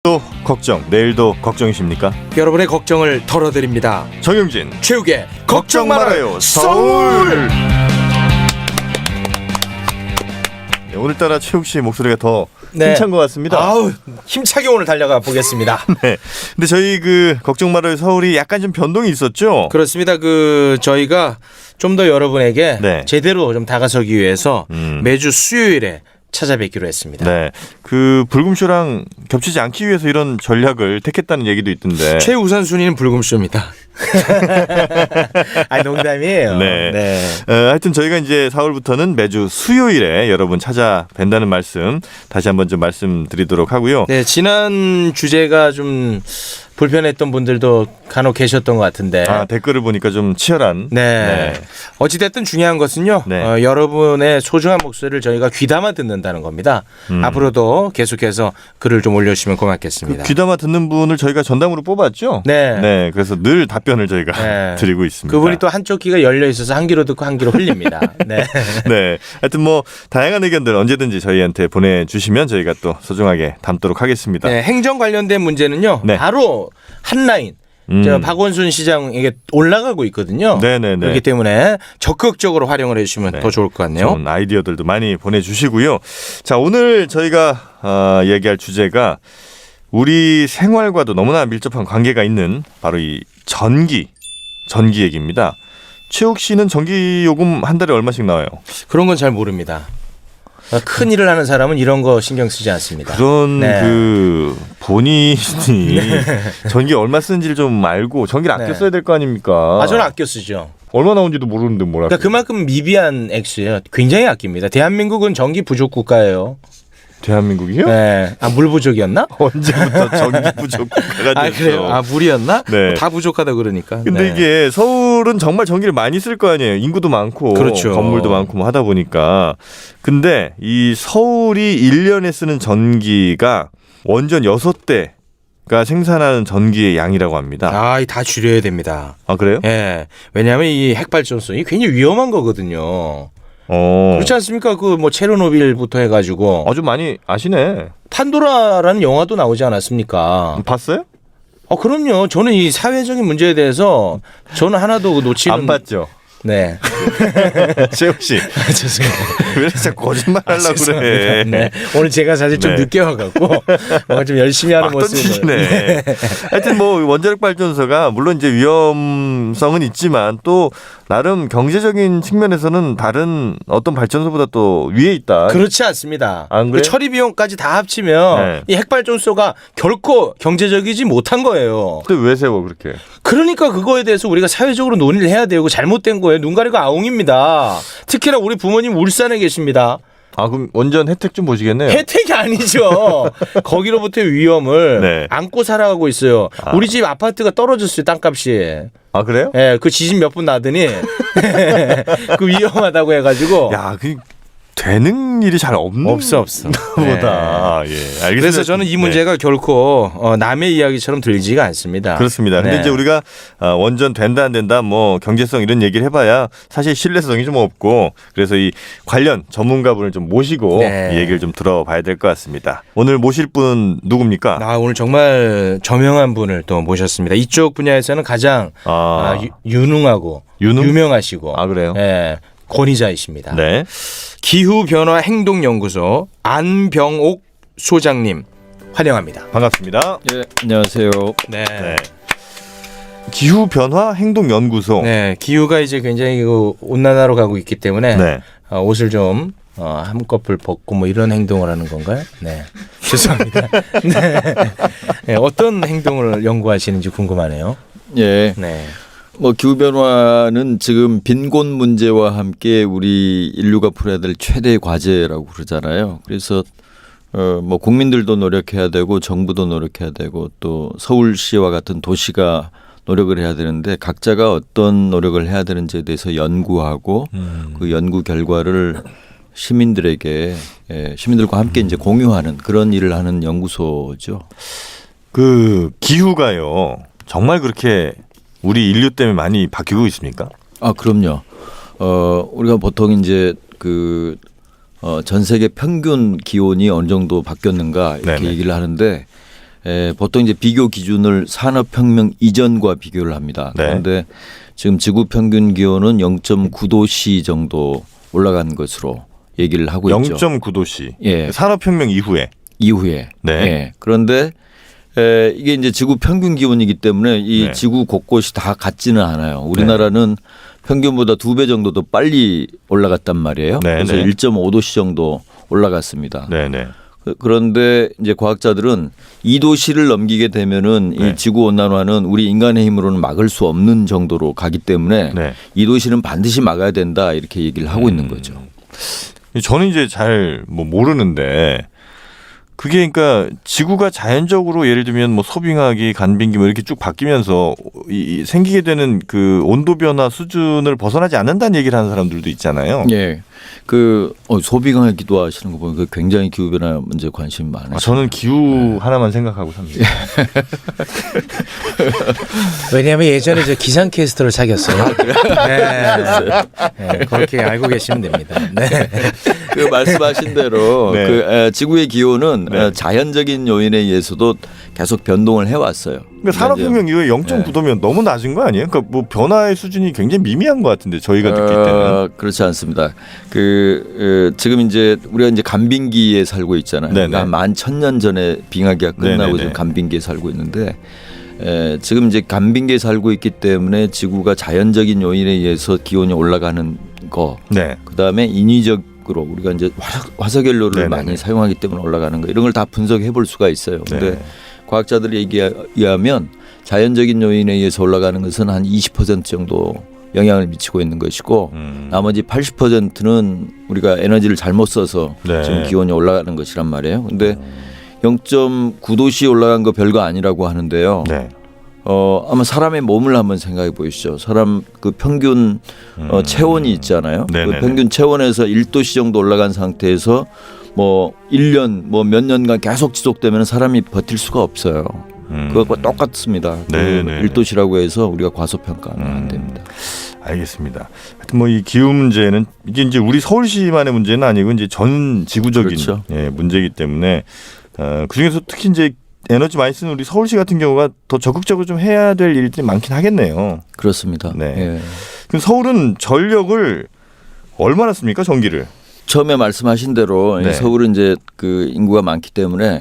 또 걱정, 내일도 걱정이십니까? 여러분의 걱정을 덜어드립니다. 정영진 최욱의 걱정 말아요 서울. 네, 오늘따라 최욱 씨 목소리가 더 힘찬 것 같습니다. 아우, 힘차게 오늘 달려가 보겠습니다. 네. 근데 저희 걱정 말아요 서울이 약간 좀 변동이 있었죠? 그렇습니다. 저희가 좀 더 여러분에게 네. 제대로 좀 다가서기 위해서 매주 수요일에 찾아뵙기로 했습니다. 네. 불금쇼랑 겹치지 않기 위해서 이런 전략을 택했다는 얘기도 있던데. 최우선 순위는 불금쇼입니다. 아니, 농담이에요. 네. 하여튼 저희가 이제 4월부터는 매주 수요일에 여러분 찾아뵌다는 말씀 다시 한번 좀 말씀드리도록 하고요. 네, 지난 주제가 좀 불편했던 분들도 간혹 계셨던 것 같은데. 댓글을 보니까 좀 치열한. 네. 어찌됐든 중요한 것은요. 네. 여러분의 소중한 목소리를 저희가 귀담아 듣는다는 겁니다. 앞으로도 계속해서 글을 좀 올려주시면 고맙겠습니다. 귀담아 듣는 분을 저희가 전담으로 뽑았죠? 네. 그래서 늘 답변을 저희가 드리고 있습니다. 그분이 또 한쪽 귀가 열려 있어서 한 귀로 듣고 한 귀로 흘립니다. 네. 네. 하여튼 다양한 의견들 언제든지 저희한테 보내주시면 저희가 또 소중하게 담도록 하겠습니다. 네, 행정 관련된 문제는요. 네. 바로 한라인. 박원순 시장에게 올라가고 있거든요. 네네네. 그렇기 때문에 적극적으로 활용을 해주시면 더 좋을 것 같네요. 좋은 아이디어들도 많이 보내주시고요. 자, 오늘 저희가 얘기할 주제가 우리 생활과도 너무나 밀접한 관계가 있는 바로 이 전기 얘기입니다. 최욱 씨는 전기 요금 한 달에 얼마씩 나와요? 그런 건 잘 모릅니다. 큰 일을 하는 사람은 이런 거 신경 쓰지 않습니다. 그런 본인이 전기 얼마 쓰는지를 좀 알고 전기를 아껴 써야 될 거 아닙니까? 저는 아껴 쓰죠. 얼마 나온지도 모르는데 뭘 아껴? 그러니까 그만큼 미비한 액수예요. 굉장히 아낍니다. 대한민국은 전기 부족 국가예요. 대한민국이요? 네. 물 부족이었나? 언제부터 전기 부족 국가가 됐어? 그래요? 물이었나? 네. 다 부족하다 그러니까. 근데 이게 서울은 정말 전기를 많이 쓸 거 아니에요. 인구도 많고 그렇죠. 건물도 많고 하다 보니까. 근데 이 서울이 1년에 쓰는 전기가 원전 6대가 생산하는 전기의 양이라고 합니다. 다 줄여야 됩니다. 그래요? 예. 왜냐하면 이 핵발전소 이 굉장히 위험한 거거든요. 그렇지 않습니까? 체르노빌부터 해가지고. 아주 많이 아시네. 판도라라는 영화도 나오지 않았습니까? 봤어요? 그럼요. 저는 이 사회적인 문제에 대해서 저는 하나도 놓치는. 안 봤죠. 네. 최욱 씨. 죄송합니다. 왜 이렇게 거짓말 하려고 그래. 네. 오늘 제가 사실 좀 늦게 와갖고 뭔가 좀 열심히 하는 모습을. 네. 하여튼 원자력 발전소가 물론 이제 위험성은 있지만 또 나름 경제적인 측면에서는 다른 어떤 발전소보다 또 위에 있다. 그렇지 않습니다. 안 그래? 처리 비용까지 다 합치면 이 핵발전소가 결코 경제적이지 못한 거예요. 근데 왜 세워 그렇게? 그러니까 그거에 대해서 우리가 사회적으로 논의를 해야 되고 잘못된 거예요. 눈 가리고 아웅입니다. 특히나 우리 부모님 울산에 계십니다. 그럼 원전 혜택 좀 보시겠네요. 혜택이 아니죠. 거기로부터의 위험을 안고 살아가고 있어요. 우리 집 아파트가 떨어졌어요. 땅값이. 그래요? 예, 그 지진 몇 분 나더니 그 위험하다고 해가지고. 되는 일이 잘 없는 없어. 보다. 예, 알겠습니다. 그래서 저는 이 문제가 결코 남의 이야기처럼 들리지가 않습니다. 그렇습니다. 근데 이제 우리가 원전 된다 안 된다 경제성 이런 얘기를 해봐야 사실 신뢰성이 좀 없고 그래서 이 관련 전문가분을 좀 모시고 이 얘기를 좀 들어봐야 될 것 같습니다. 오늘 모실 분 누굽니까? 오늘 정말 저명한 분을 또 모셨습니다. 이쪽 분야에서는 가장 유능하고 유명하시고 그래요? 예, 권위자이십니다. 네. 기후변화행동연구소 안병옥 소장님 환영합니다. 반갑습니다. 예, 안녕하세요. 네. 기후변화행동연구소. 네, 기후가 이제 굉장히 온난화로 가고 있기 때문에 옷을 좀 한꺼풀 벗고 이런 행동을 하는 건가요? 네, 죄송합니다. 네, 어떤 행동을 연구하시는지 궁금하네요. 예. 네. 기후변화는 지금 빈곤 문제와 함께 우리 인류가 풀어야 될 최대의 과제라고 그러잖아요. 그래서 국민들도 노력해야 되고 정부도 노력해야 되고 또 서울시와 같은 도시가 노력을 해야 되는데 각자가 어떤 노력을 해야 되는지에 대해서 연구하고 그 연구 결과를 시민들과 함께 이제 공유하는 그런 일을 하는 연구소죠. 기후가요. 정말 그렇게 우리 인류 때문에 많이 바뀌고 있습니까? 그럼요. 우리가 보통 이제 전 세계 평균 기온이 어느 정도 바뀌었는가 이렇게 얘기를 하는데 보통 이제 비교 기준을 산업혁명 이전과 비교를 합니다. 네. 그런데 지금 지구 평균 기온은 0.9도씨 정도 올라간 것으로 얘기를 하고 있죠. 0.9도씨. 예. 산업혁명 이후에. 이후에. 네. 예. 그런데 이게 이제 지구 평균 기온이기 때문에 이 네. 지구 곳곳이 다 같지는 않아요. 우리나라는 평균보다 2배 정도 더 빨리 올라갔단 말이에요. 네, 그래서 네. 1.5도씨 정도 올라갔습니다. 네네. 그런데 이제 과학자들은 2도씨를 넘기게 되면은 네. 이 지구 온난화는 우리 인간의 힘으로는 막을 수 없는 정도로 가기 때문에 네. 2도씨는 반드시 막아야 된다 이렇게 얘기를 하고 있는 거죠. 저는 이제 잘 뭐 모르는데 그게 그러니까 지구가 자연적으로 예를 들면 뭐 소빙하기, 간빙기 뭐 이렇게 쭉 바뀌면서 이 생기게 되는 그 온도 변화 수준을 벗어나지 않는다는 얘기를 하는 사람들도 있잖아요. 예. 그 소비강을 기도하시는 거 보면 굉장히 기후 변화 문제 관심이 많으시죠. 저는 기후 하나만 생각하고 삽니다. 왜냐하면 예전에 저 기상캐스터를 사귀었어요. 네. 네, 그렇게 알고 계시면 됩니다. 네. 그 말씀하신 대로 네. 그 지구의 기온은 네. 자연적인 요인에 의해서도 계속 변동을 해왔어요. 그러니까 산업혁명 이후에 0.9도면 너무 낮은 거 아니에요? 그러니까 뭐 변화의 수준이 굉장히 미미한 것 같은데 저희가 느낄 때는. 그렇지 않습니다. 지금 이제 우리가 이제 간빙기에 살고 있잖아요. 네네. 그러니까 11,000년 전에 빙하기가 끝나고 네네네. 지금 간빙기에 살고 있는데 지금 이제 간빙기에 살고 있기 때문에 지구가 자연적인 요인에 의해서 기온이 올라가는 거. 네. 그다음에 인위적으로 우리가 이제 화석연료를 네네네. 많이 사용하기 때문에 올라가는 거 이런 걸 다 분석해 볼 수가 있어요. 근데 네. 과학자들의 얘기에 의하면 자연적인 요인에 의해서 올라가는 것은 한 20% 정도 영향을 미치고 있는 것이고 나머지 80%는 우리가 에너지를 잘못 써서 네. 지금 기온이 올라가는 것이란 말이에요. 근데 0.9도씨 올라간 거 별거 아니라고 하는데요. 네. 아마 사람의 몸을 한번 생각해 보시죠. 사람 그 평균 체온이 있잖아요. 네네네. 그 평균 체온에서 1도씨 정도 올라간 상태에서 뭐 1년 뭐 몇 년간 계속 지속되면 사람이 버틸 수가 없어요. 그것과 똑같습니다. 그 네네네. 1도시라고 해서 우리가 과소평가는 안 됩니다. 알겠습니다. 하여튼 뭐 이 기후 문제는 이게 이제 우리 서울시만의 문제는 아니고 이제 전 지구적인 그렇죠. 문제이기 때문에 그 중에서 특히 이제 에너지 많이 쓰는 우리 서울시 같은 경우가 더 적극적으로 좀 해야 될 일들이 많긴 하겠네요. 그렇습니다. 네. 예. 그럼 서울은 전력을 얼마나 씁니까, 전기를? 처음에 말씀하신 대로 네. 서울은 이제 그 인구가 많기 때문에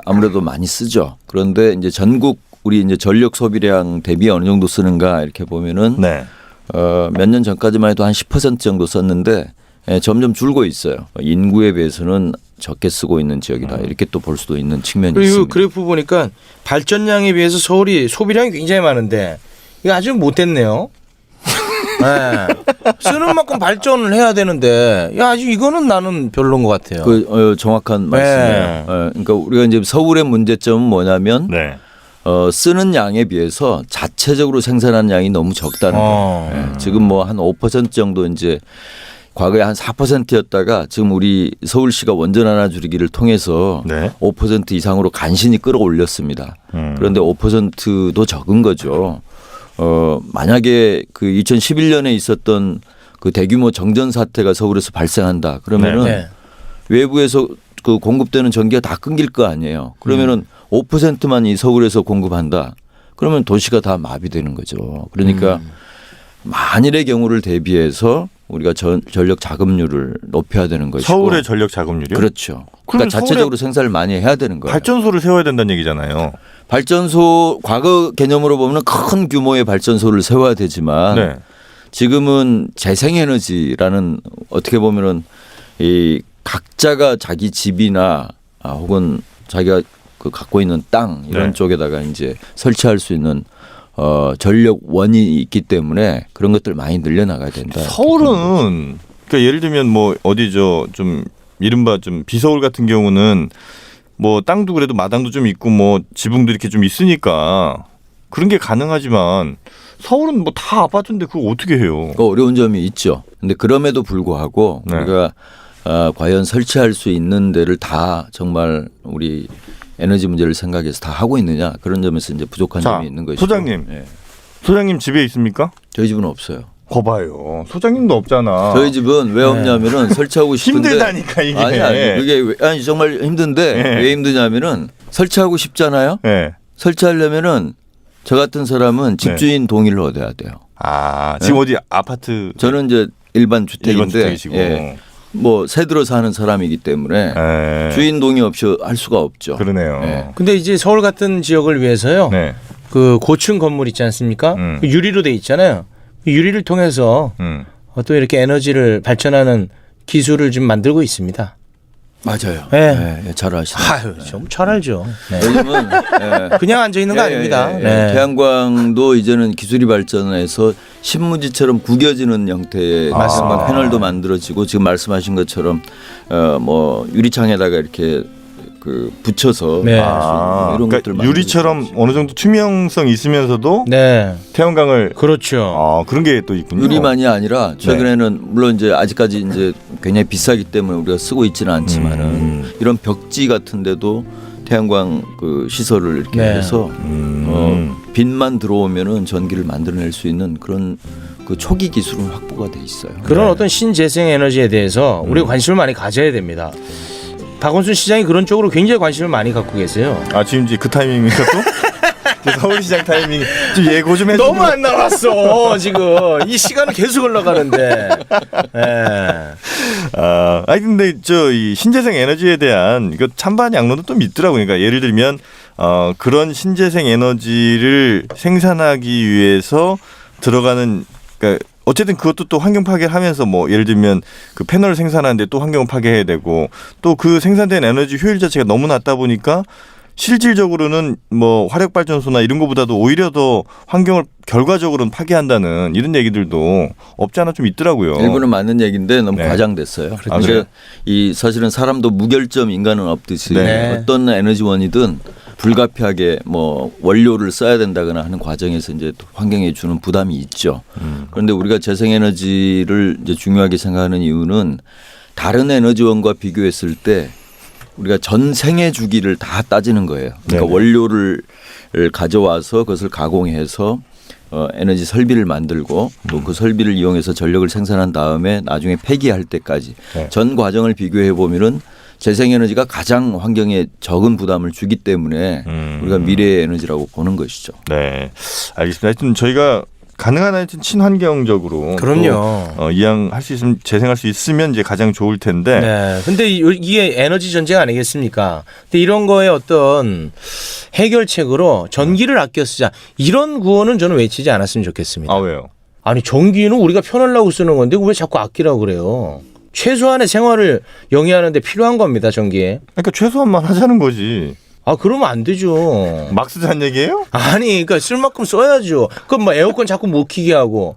아무래도 많이 쓰죠. 그런데 이제 전국 우리 이제 전력 소비량 대비 어느 정도 쓰는가 이렇게 보면은 네. 몇 년 전까지만 해도 한 10% 정도 썼는데 점점 줄고 있어요. 인구에 비해서는 적게 쓰고 있는 지역이다. 이렇게 또 볼 수도 있는 측면이 그리고 있습니다. 그래프 보니까 발전량에 비해서 서울이 소비량이 굉장히 많은데 이거 아주 못됐네요. 네. 쓰는 만큼 발전을 해야 되는데 야 아주 이거는 나는 별로인 것 같아요. 정확한 말씀이에요. 그러니까 우리가 이제 서울의 문제점은 뭐냐면 네. 쓰는 양에 비해서 자체적으로 생산하는 양이 너무 적다는 거예요. 지금 뭐 한 5% 정도 이제 과거에 한 4%였다가 지금 우리 서울시가 원전 하나 줄이기를 통해서 네. 5% 이상으로 간신히 끌어올렸습니다. 그런데 5%도 적은 거죠. 만약에 그 2011년에 있었던 그 대규모 정전 사태가 서울에서 발생한다. 그러면은 네. 외부에서 그 공급되는 전기가 다 끊길 거 아니에요. 그러면은 5%만 이 서울에서 공급한다. 그러면 도시가 다 마비되는 거죠. 그러니까 만일의 경우를 대비해서 우리가 전력 자급률을 높여야 되는 것이고 서울의 전력 자급률이요? 그렇죠. 그러면 그러니까 자체적으로 생산을 많이 해야 되는 거예요. 발전소를 세워야 된다는 얘기잖아요. 발전소 과거 개념으로 보면 큰 규모의 발전소를 세워야 되지만 네. 지금은 재생에너지라는 어떻게 보면은 이 각자가 자기 집이나 혹은 자기가 그 갖고 있는 땅 이런 네. 쪽에다가 이제 설치할 수 있는 전력원이 있기 때문에 그런 것들 많이 늘려나가야 된다. 서울은 그러니까 예를 들면 뭐 어디죠 좀 이른바 좀 비서울 같은 경우는 뭐 땅도 그래도 마당도 좀 있고 뭐 지붕도 이렇게 좀 있으니까 그런 게 가능하지만 서울은 뭐 다 아파트인데 그거 어떻게 해요? 그 어려운 점이 있죠. 근데 그럼에도 불구하고 네. 우리가 과연 설치할 수 있는 데를 다 정말 우리 에너지 문제를 생각해서 다 하고 있느냐 그런 점에서 이제 부족한 점이 있는 것이고. 소장님. 예. 소장님 집에 있습니까? 저희 집은 없어요. 거봐요. 소장님도 없잖아. 저희 집은 왜 없냐면은 설치하고 싶은데 힘들다니까 이게. 아니 그게 아니 정말 힘든데 네. 왜 힘드냐면은 설치하고 싶잖아요. 네. 설치하려면은 저 같은 사람은 집주인 동의를 얻어야 돼요. 아 지금 어디 아파트? 저는 이제 일반 주택인데 주택이시고. 예, 뭐 새 들어 사는 사람이기 때문에 네. 주인 동의 없이 할 수가 없죠. 그러네요. 네. 근데 이제 서울 같은 지역을 위해서요. 네. 그 고층 건물 있지 않습니까? 그 유리로 돼 있잖아요. 그 유리를 통해서 또 이렇게 에너지를 발전하는 기술을 좀 만들고 있습니다. 맞아요. 네. 네, 잘 아시네요. 아유, 좀 잘 알죠. 네. 요즘은 예. 그냥 앉아 있는 거 아닙니다. 예. 네. 태양광도 이제는 기술이 발전해서 신문지처럼 구겨지는 형태의 태양광 패널도 만들어지고 지금 말씀하신 것처럼 뭐 유리창에다가 이렇게 그 붙여서 네. 이런 그러니까 것들 유리처럼 어느 정도 투명성 있으면서도 네. 태양광을 그렇죠. 그런 게 또 있군요. 유리만이 아니라 최근에는 물론 이제 아직까지 이제 굉장히 비싸기 때문에 우리가 쓰고 있지는 않지만은 이런 벽지 같은데도 태양광 그 시설을 이렇게 네. 해서 빛만 들어오면은 전기를 만들어낼 수 있는 그런 그 초기 기술은 확보가 돼 있어요. 그런 어떤 신재생 에너지에 대해서 우리가 관심을 많이 가져야 됩니다. 박원순 시장이 그런 쪽으로 굉장히 관심을 많이 갖고 계세요. 아 지금 이제 그 타이밍입니까 또? 서울시장 타이밍 좀 예고 좀 해주고. 너무 안 나왔어 지금 이 시간은 계속 흘러가는데. 아니 근데 이 신재생 에너지에 대한 이거 찬반 양론도 좀 있더라고요. 그러니까 예를 들면 그런 신재생 에너지를 생산하기 위해서 들어가는 그러니까 어쨌든 그것도 또 환경 파괴를 하면서 뭐 예를 들면 그 패널을 생산하는데 또 환경을 파괴해야 되고 또 그 생산된 에너지 효율 자체가 너무 낮다 보니까 실질적으로는 뭐 화력발전소나 이런 것보다도 오히려 더 환경을 결과적으로는 파괴한다는 이런 얘기들도 없지 않아 좀 있더라고요. 일부는 맞는 얘기인데 너무 네. 과장됐어요. 아, 그래요? 이 사실은 사람도 무결점 인간은 없듯이 네. 어떤 에너지원이든 불가피하게 뭐 원료를 써야 된다거나 하는 과정에서 이제 환경에 주는 부담이 있죠. 그런데 우리가 재생에너지를 이제 중요하게 생각하는 이유는 다른 에너지원과 비교했을 때 우리가 전 생애 주기를 다 따지는 거예요. 그러니까 네네. 원료를 가져와서 그것을 가공해서 에너지 설비를 만들고 또 그 설비를 이용해서 전력을 생산한 다음에 나중에 폐기할 때까지 네. 전 과정을 비교해 보면은 재생에너지가 가장 환경에 적은 부담을 주기 때문에 우리가 미래의 에너지라고 보는 것이죠. 네, 알겠습니다. 하여튼 저희가 가능한 하여튼 친환경적으로 그럼요. 또, 이양할 수 있으면 재생할 수 있으면 이제 가장 좋을 텐데. 네. 근데 이게 에너지 전쟁 아니겠습니까? 근데 이런 거에 어떤 해결책으로 전기를 아껴 쓰자 이런 구호는 저는 외치지 않았으면 좋겠습니다. 아 왜요? 아니 전기는 우리가 편하려고 쓰는 건데 왜 자꾸 아끼라고 그래요? 최소한의 생활을 영위하는 데 필요한 겁니다, 전기에. 그러니까 최소한만 하자는 거지. 아, 그러면 안 되죠. 막 쓰자는 얘기예요? 아니, 그러니까 쓸 만큼 써야죠. 그럼 뭐 에어컨 자꾸 못 켜게 하고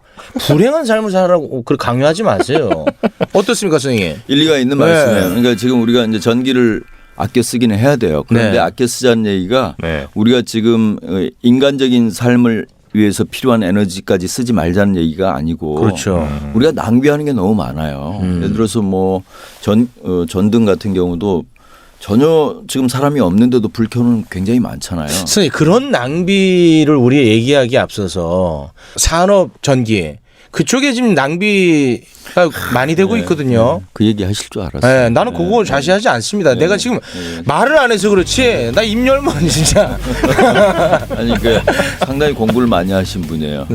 불행한 삶을 살라고 그렇게 강요하지 마세요. 어떻습니까, 선생님? 일리가 있는 네. 말씀이에요. 그러니까 지금 우리가 이제 전기를 아껴 쓰기는 해야 돼요. 그런데 네. 아껴 쓰자는 얘기가 네. 우리가 지금 인간적인 삶을 위해서 필요한 에너지까지 쓰지 말자는 얘기가 아니고 그렇죠. 우리가 낭비하는 게 너무 많아요. 예를 들어서 뭐 전등 같은 경우도 전혀 지금 사람이 없는데도 불 켜는 굉장히 많잖아요. 선생님, 그런 낭비를 우리 얘기하기에 앞서서 산업 전기 그쪽에 지금 낭비가 많이 되고 있거든요. 그 얘기 하실 줄 알았어요. 네, 나는 그거 자세하지 않습니다. 내가 지금 말을 안 해서 그렇지. 나 입 열면 진짜. 아니 그 상당히 공부를 많이 하신 분이에요.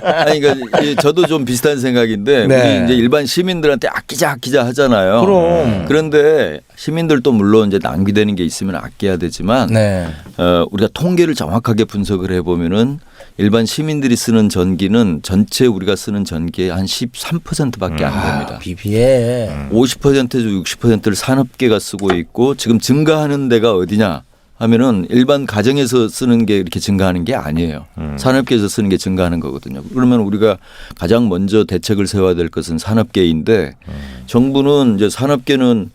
아니 그러니까 저도 좀 비슷한 생각인데 네. 우리 이제 일반 시민들한테 아끼자 하잖아요. 그럼. 그런데 시민들도 물론 이제 낭비되는 게 있으면 아껴야 되지만 네. 우리가 통계를 정확하게 분석을 해보면은 일반 시민들이 쓰는 전기는 전체 우리가 쓰는 전기의 한 13%밖에 안 됩니다. 비비해. 50%에서 60%를 산업계가 쓰고 있고 지금 증가하는 데가 어디냐 하면은 일반 가정에서 쓰는 게 이렇게 증가하는 게 아니에요. 산업계에서 쓰는 게 증가하는 거거든요. 그러면 우리가 가장 먼저 대책을 세워야 될 것은 산업계인데 정부는 이제 산업계는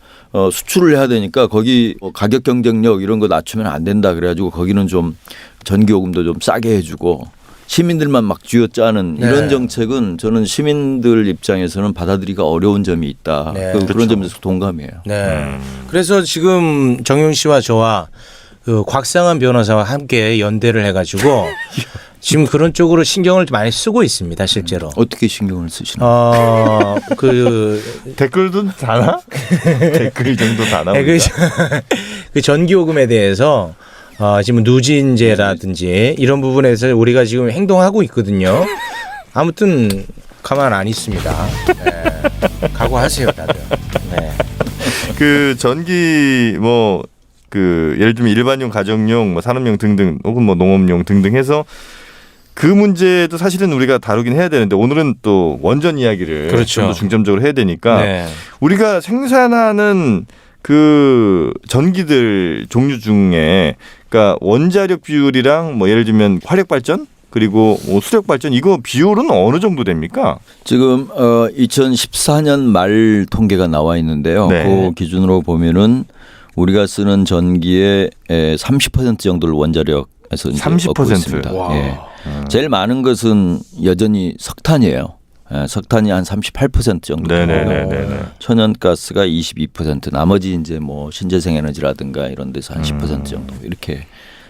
수출을 해야 되니까 거기 가격 경쟁력 이런 거 낮추면 안 된다 그래가지고 거기는 좀 전기요금도 좀 싸게 해주고 시민들만 막 쥐어짜는 네. 이런 정책은 저는 시민들 입장에서는 받아들이기가 어려운 점이 있다. 네. 그런 그렇죠. 점에서 동감해요. 네. 그래서 지금 정용 씨와 저와 그 곽상한 변호사와 함께 연대를 해가지고 지금 그런 쪽으로 신경을 많이 쓰고 있습니다, 실제로. 어떻게 신경을 쓰시나요? 댓글도 다나? 댓글 정도 다나? 네, 그 전기요금에 대해서 지금 누진제라든지 이런 부분에서 우리가 지금 행동하고 있거든요. 아무튼 가만 안 있습니다. 네. 각오하세요, 다들. 네. 그 전기 뭐 그 예를 들면 일반용, 가정용, 뭐 산업용 등등 혹은 뭐 농업용 등등 해서 그 문제도 사실은 우리가 다루긴 해야 되는데 오늘은 또 원전 이야기를 그렇죠. 좀 더 중점적으로 해야 되니까 네. 우리가 생산하는 그 전기들 종류 중에 그러니까 원자력 비율이랑 뭐 예를 들면 화력 발전 그리고 뭐 수력 발전 이거 비율은 어느 정도 됩니까? 지금 2014년 말 통계가 나와 있는데요. 네. 그 기준으로 보면은 우리가 쓰는 전기의 30% 정도를 원자력에서 이제 30%? 얻고 있습니다. 와. 예. 제일 많은 것은 여전히 석탄이에요. 석탄이 한 38% 정도 되고 네네네네. 천연가스가 22%, 나머지 이제 뭐 신재생 에너지라든가 이런 데서 한 10% 정도 이렇게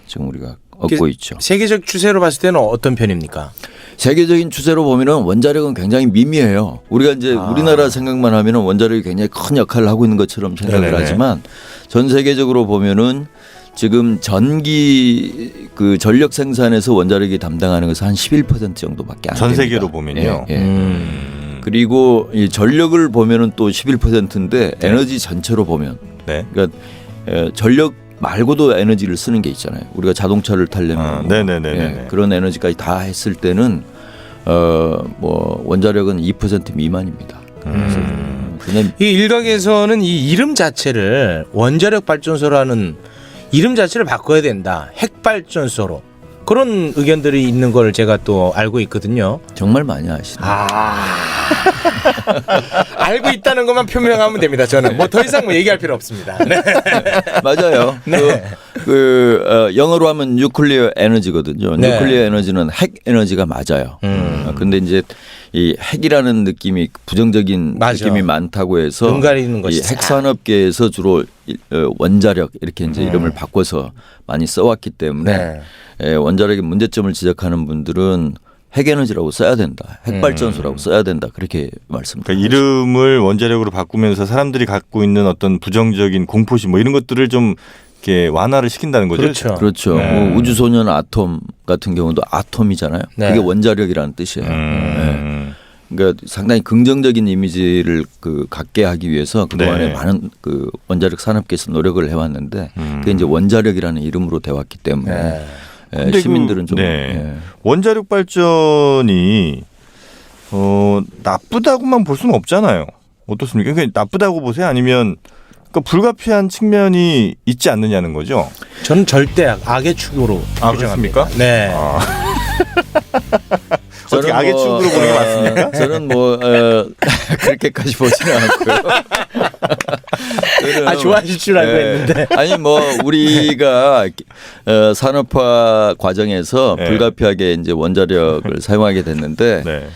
지금 우리가 얻고 있죠. 세계적 추세로 봤을 때는 어떤 편입니까? 세계적인 추세로 보면은 원자력은 굉장히 미미해요. 우리가 이제 우리나라 생각만 하면은 원자력이 굉장히 큰 역할을 하고 있는 것처럼 생각을 네네네. 하지만 전 세계적으로 보면은 지금 전기 그 전력 생산에서 원자력이 담당하는 것은 한 11% 정도밖에 안 됩니다. 전 세계로 보면요. 예, 예. 그리고 이 전력을 보면은 또 11%인데 에너지 전체로 보면 네. 그러니까 전력 말고도 에너지를 쓰는 게 있잖아요. 우리가 자동차를 타려면 네네네네. 그런 에너지까지 다 했을 때는 뭐 원자력은 2% 미만입니다. 그래서 그냥 이 일각에서는 이 이름 자체를 원자력 발전소라는 이름 자체를 바꿔야 된다. 핵발전소로. 그런 의견들이 있는 걸 제가 또 알고 있거든요. 정말 많이 아시네요. 알고 있다는 것만 표명하면 됩니다. 저는 뭐 더 이상 뭐 얘기할 필요 없습니다. 네. 맞아요. 네. 영어로 하면 뉴클리어 에너지거든요. 네. 뉴클리어 에너지는 핵 에너지가 맞아요. 근데 이제 이 핵이라는 느낌이 부정적인 맞아. 느낌이 많다고 해서 눈 가리는 이 것이 핵산업계에서 주로 원자력 이렇게 이제 이름을 바꿔서 많이 써왔기 때문에 원자력의 문제점을 지적하는 분들은 핵에너지라고 써야 된다. 핵발전소라고 써야 된다. 그렇게 말씀드립니다. 그러니까 이름을 원자력으로 바꾸면서 사람들이 갖고 있는 어떤 부정적인 공포심 뭐 이런 것들을 좀 이렇게 완화를 시킨다는 거죠. 그렇죠. 그렇죠. 네. 뭐 우주소년 아톰 같은 경우도 아톰이잖아요. 네. 그게 원자력이라는 뜻이에요. 네. 그러니까 상당히 긍정적인 이미지를 갖게 하기 위해서 그동안에 네. 많은 원자력 산업계에서 노력을 해왔는데 그게 이제 원자력이라는 이름으로 돼왔기 때문에 네. 근데 시민들은 좀 원자력 발전이 나쁘다고만 볼 수는 없잖아요. 어떻습니까? 그러니까 나쁘다고 보세요? 아니면 그러니까 불가피한 측면이 있지 않느냐는 거죠. 저는 절대 악의 축으로 그렇습니까? 네. 어떻게 악의 축으로 보는 게 맞습니까? 저는 뭐 그렇게까지 보지는 않고요. 좋아하실 줄 알고 했는데. 아니 뭐 우리가 산업화 과정에서 불가피하게 이제 원자력을 사용하게 됐는데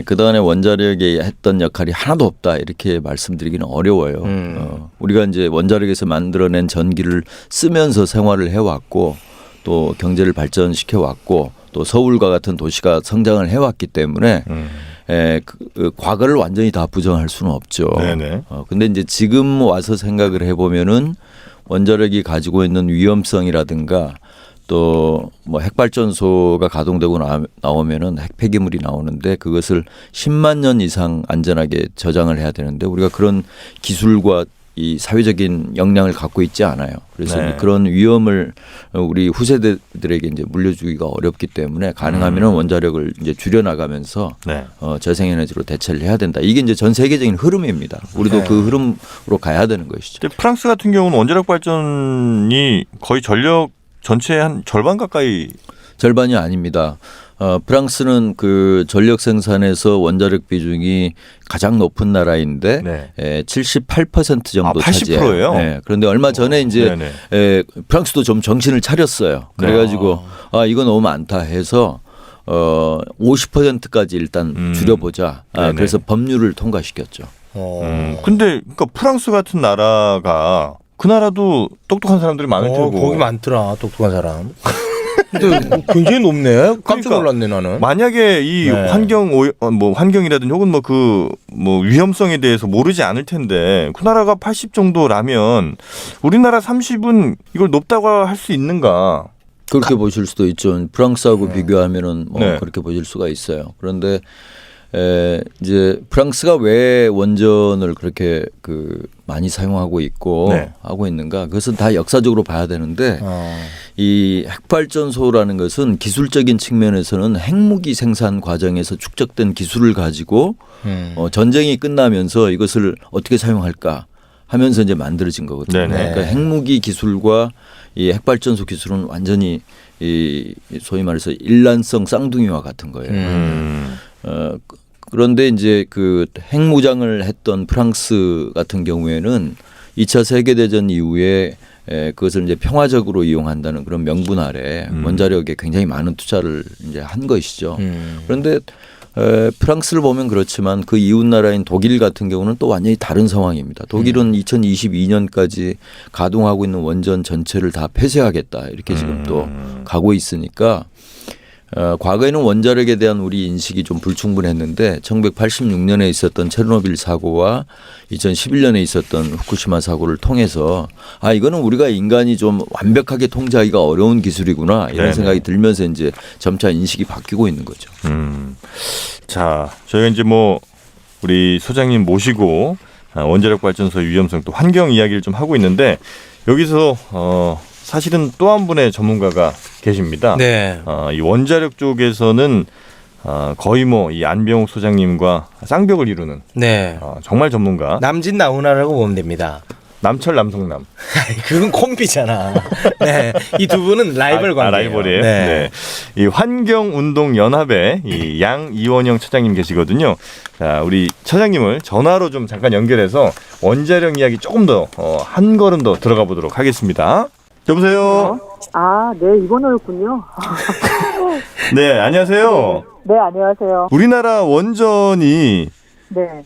그동안에 원자력이 했던 역할이 하나도 없다 이렇게 말씀드리기는 어려워요. 우리가 이제 원자력에서 만들어낸 전기를 쓰면서 생활을 해왔고 또 경제를 발전시켜 왔고 또 서울과 같은 도시가 성장을 해왔기 때문에 과거를 완전히 다 부정할 수는 없죠. 근데 이제 지금 와서 생각을 해보면은 원자력이 가지고 있는 위험성이라든가 또 뭐 핵발전소가 가동되고 나오면은 핵 폐기물이 나오는데 그것을 10만 년 이상 안전하게 저장을 해야 되는데 우리가 그런 기술과 이 사회적인 역량을 갖고 있지 않아요. 그래서 그런 위험을 우리 후세대들에게 이제 물려주기가 어렵기 때문에 가능하면은 원자력을 이제 줄여나가면서 재생에너지로 대체를 해야 된다. 이게 이제 전 세계적인 흐름입니다. 우리도 그 흐름으로 가야 되는 것이죠. 프랑스 같은 경우는 원자력 발전이 거의 전력 전체의 한 절반 가까이. 절반이 아닙니다. 프랑스는 그 전력 생산에서 원자력 비중이 가장 높은 나라인데 78% 정도 80%예요? 차지해요. 네. 그런데 얼마 전에 이제 프랑스도 좀 정신을 차렸어요. 그래가지고 이거 너무 많다 해서 50%까지 일단 줄여보자. 그래서 법률을 통과시켰죠. 근데 그러니까 프랑스 같은 나라가 그 나라도 똑똑한 사람들이 많을 테고. 거기 많더라 똑똑한 사람. 근데 굉장히 높네. 깜짝 그러니까 놀랐네 나는. 만약에 이 네. 환경이라든지 혹은 뭐 위험성에 대해서 모르지 않을 텐데 그 나라가 80 정도라면 우리나라 30은 이걸 높다고 할 수 있는가? 그렇게 보실 수도 있죠. 프랑스하고 비교하면은 뭐 네. 그렇게 보실 수가 있어요. 그런데 이제 프랑스가 왜 원전을 그렇게 많이 사용하고 있고 네. 하고 있는가? 그것은 다 역사적으로 봐야 되는데 어. 이 핵발전소라는 것은 기술적인 측면에서는 핵무기 생산 과정에서 축적된 기술을 가지고 전쟁이 끝나면서 이것을 어떻게 사용할까 하면서 이제 만들어진 거거든요. 네네. 그러니까 핵무기 기술과 이 핵발전소 기술은 완전히 이 소위 말해서 일란성 쌍둥이와 같은 거예요. 그런데 이제 그 핵무장을 했던 프랑스 같은 경우에는 2차 세계대전 이후에 그것을 이제 평화적으로 이용한다는 그런 명분 아래 원자력에 굉장히 많은 투자를 이제 한 것이죠. 그런데 프랑스를 보면 그렇지만 그 이웃 나라인 독일 같은 경우는 또 완전히 다른 상황입니다. 독일은 2022년까지 가동하고 있는 원전 전체를 다 폐쇄하겠다 이렇게 지금 또 가고 있으니까 과거에는 원자력에 대한 우리 인식이 좀 불충분했는데 1986년에 있었던 체르노빌 사고와 2011년에 있었던 후쿠시마 사고를 통해서 이거는 우리가 인간이 좀 완벽하게 통제하기가 어려운 기술이구나 이런 네네. 생각이 들면서 이제 점차 인식이 바뀌고 있는 거죠. 자, 저희가 이제 뭐 우리 소장님 모시고 원자력 발전소의 위험성 또 환경 이야기를 좀 하고 있는데 여기서 사실은 또 한 분의 전문가가 계십니다. 네. 이 원자력 쪽에서는 거의 뭐 이 안병욱 소장님과 쌍벽을 이루는 네. 정말 전문가. 남진 나훈아라고 보면 됩니다. 남철 남성남. 그건 콤비잖아. 네. 이 두 분은 라이벌 관계예요. 라이벌이에요. 네. 네. 이 환경운동연합의 이 양이원영 차장님 계시거든요. 자, 우리 차장님을 전화로 좀 잠깐 연결해서 원자력 이야기 조금 더 한 걸음 더 들어가 보도록 하겠습니다. 여보세요. 네, 이번호였군요. 네, 안녕하세요. 네, 안녕하세요. 우리나라 원전이 네,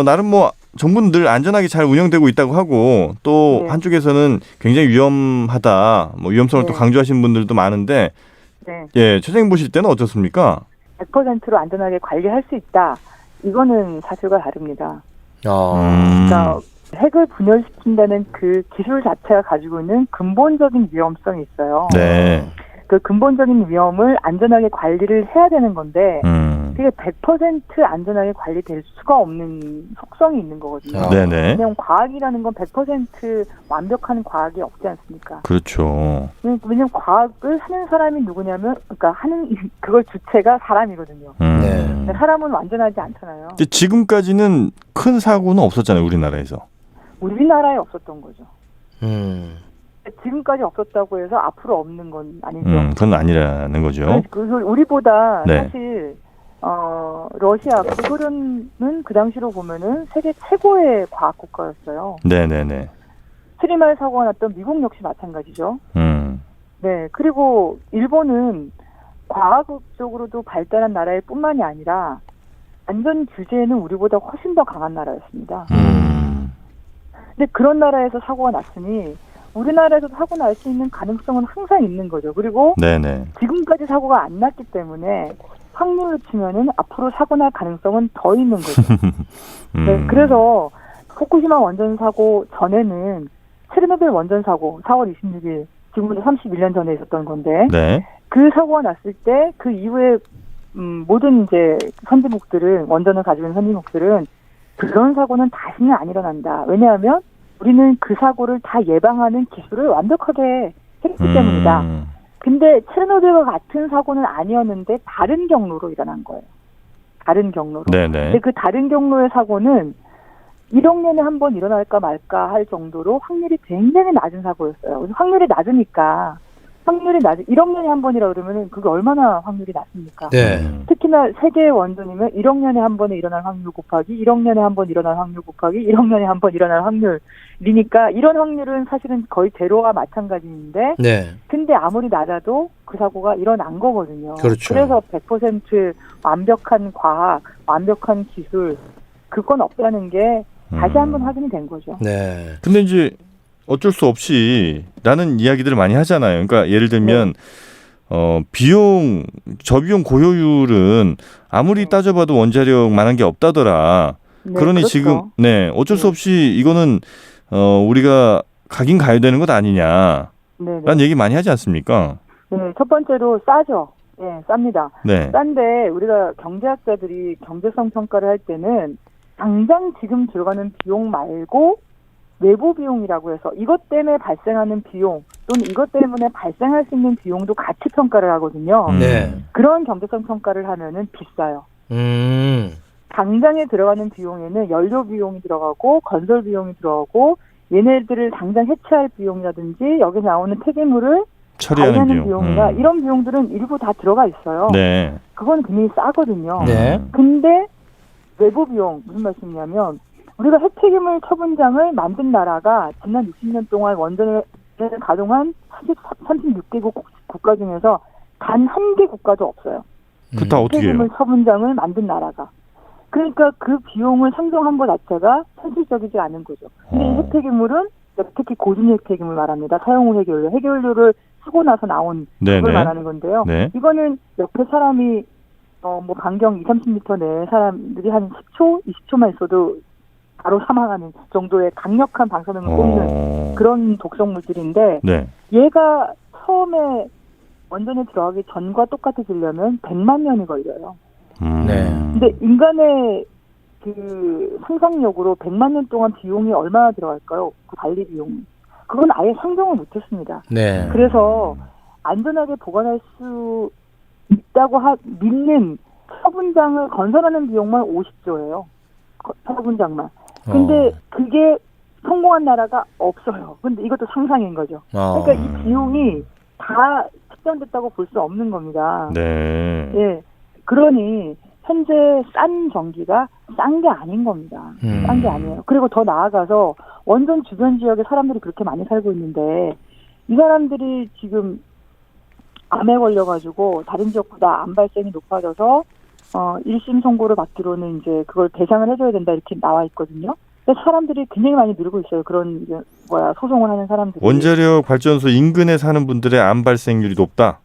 나름 뭐 정부는 늘 안전하게 잘 운영되고 있다고 하고 또 네. 한쪽에서는 굉장히 위험하다, 뭐 위험성을 네. 또 강조하시는 분들도 많은데, 네. 예, 차장님 보실 때는 어떻습니까? 100%로 안전하게 관리할 수 있다. 이거는 사실과 다릅니다. 그러니까 핵을 분열시킨다는 그 기술 자체가 가지고 있는 근본적인 위험성이 있어요. 네. 그 근본적인 위험을 안전하게 관리를 해야 되는 건데 그게 100% 안전하게 관리될 수가 없는 속성이 있는 거거든요. 네네. 왜냐하면 과학이라는 건 100% 완벽한 과학이 없지 않습니까? 그렇죠. 왜냐면 과학을 하는 사람이 누구냐면, 그러니까 그걸 주체가 사람이거든요. 네. 근데 사람은 완전하지 않잖아요. 근데 지금까지는 큰 사고는 없었잖아요, 우리나라에서. 우리나라에 없었던 거죠. 음. 지금까지 없었다고 해서 앞으로 없는 건 아니죠. 그건 아니라는 거죠. 그래서 우리보다 네. 사실 러시아, 소련은 그 당시로 보면은 세계 최고의 과학 국가였어요. 네네네. 스리말 사고가 났던 미국 역시 마찬가지죠. 네, 그리고 일본은 과학적으로도 발달한 나라일 뿐만이 아니라 안전 규제에는 우리보다 훨씬 더 강한 나라였습니다. 근데 그런 나라에서 사고가 났으니 우리나라에서 사고 날 수 있는 가능성은 항상 있는 거죠. 그리고 네네. 지금까지 사고가 안 났기 때문에 확률로 치면은 앞으로 사고 날 가능성은 더 있는 거죠. 네, 그래서 후쿠시마 원전 사고 전에는 체르노빌 원전 사고 4월 26일 지금부터 31년 전에 있었던 건데 네. 그 사고가 났을 때 그 이후에 모든 이제 선진국들은 원전을 가지고 있는 선진국들은 그런 사고는 다시는 안 일어난다. 왜냐하면 우리는 그 사고를 다 예방하는 기술을 완벽하게 했기 때문이다. 근데 체르노빌과 같은 사고는 아니었는데 다른 경로로 일어난 거예요. 다른 경로로. 네네. 근데 그 다른 경로의 사고는 1억 년에 한 번 일어날까 말까 할 정도로 확률이 굉장히 낮은 사고였어요. 그래서 확률이 낮으니까 1억 년에 한 번이라 그러면은 그게 얼마나 확률이 낮습니까? 네. 특히나 세계의 원전이면 1억 년에 한 번에 일어날 확률 곱하기 1억 년에 한 번 일어날 확률 곱하기 1억 년에 한 번 일어날 확률이니까 이런 확률은 사실은 거의 제로와 마찬가지인데 네. 근데 아무리 낮아도 그 사고가 일어난 거거든요. 그렇죠. 그래서 100% 완벽한 과학, 완벽한 기술 그건 없다는 게 다시 한번 확인이 된 거죠. 네. 근데 이제 어쩔 수 없이 라는 이야기들을 많이 하잖아요. 그러니까 예를 들면 저비용 고효율은 아무리 따져봐도 원자력만한 게 없다더라. 네, 그러니 그렇죠. 지금 어쩔 수 네. 없이 이거는 우리가 가긴 가야 되는 것 아니냐라는 네네. 얘기 많이 하지 않습니까? 네, 첫 번째로 싸죠. 예, 쌉니다. 네. 싼데 우리가 경제학자들이 경제성 평가를 할 때는 당장 지금 들어가는 비용 말고 외부 비용이라고 해서 이것 때문에 발생하는 비용 또는 이것 때문에 발생할 수 있는 비용도 같이 평가를 하거든요. 네. 그런 경제성 평가를 하면은 비싸요. 당장에 들어가는 비용에는 연료 비용이 들어가고 건설 비용이 들어가고 얘네들을 당장 해체할 비용이라든지 여기 나오는 폐기물을 처리하는 관리하는 비용. 비용이나 이런 비용들은 일부 다 들어가 있어요. 네. 그건 굉장히 싸거든요. 네. 근데 외부 비용 무슨 말씀이냐면 우리가 핵폐기물 처분장을 만든 나라가 지난 60년 동안 원전을 가동한 36개국 국가 중에서 단 한 개 국가도 없어요. 그 다 어떻게 해요? 핵폐기물 처분장을 만든 나라가. 그러니까 그 비용을 상정한 것 자체가 현실적이지 않은 거죠. 근데 이 핵폐기물은 특히 고준 핵폐기물 말합니다. 사용 후 핵연료. 핵연료를 쓰고 나서 나온 네네. 그걸 말하는 건데요. 네. 이거는 옆에 사람이 뭐 반경 2-30m 내에 사람들이 한 10초, 20초만 있어도 바로 사망하는 정도의 강력한 방사능을 뿜는 그런 독성 물질인데 네. 얘가 처음에 원전에 들어가기 전과 똑같아지려면 100만 년이 걸려요. 네. 근데 인간의 그 상상력으로 100만 년 동안 비용이 얼마나 들어갈까요? 그 관리 비용이. 그건 아예 상정을 못했습니다. 네. 그래서 안전하게 보관할 수 있다고 믿는 처분장을 건설하는 비용만 50조예요. 처분장만. 근데 그게 성공한 나라가 없어요. 근데 이것도 상상인 거죠. 그러니까 이 비용이 다 측정됐다고 볼 수 없는 겁니다. 네. 예. 그러니 현재 싼 전기가 싼 게 아닌 겁니다. 싼 게 아니에요. 그리고 더 나아가서 원전 주변 지역에 사람들이 그렇게 많이 살고 있는데 이 사람들이 지금 암에 걸려가지고 다른 지역보다 암 발생이 높아져서 1심 선고를 받기로는 이제 그걸 배상을 해줘야 된다 이렇게 나와 있거든요. 그래서 사람들이 굉장히 많이 늘고 있어요. 그런 소송을 하는 사람들이. 원자력 발전소 인근에 사는 분들의 암 발생률이 높다.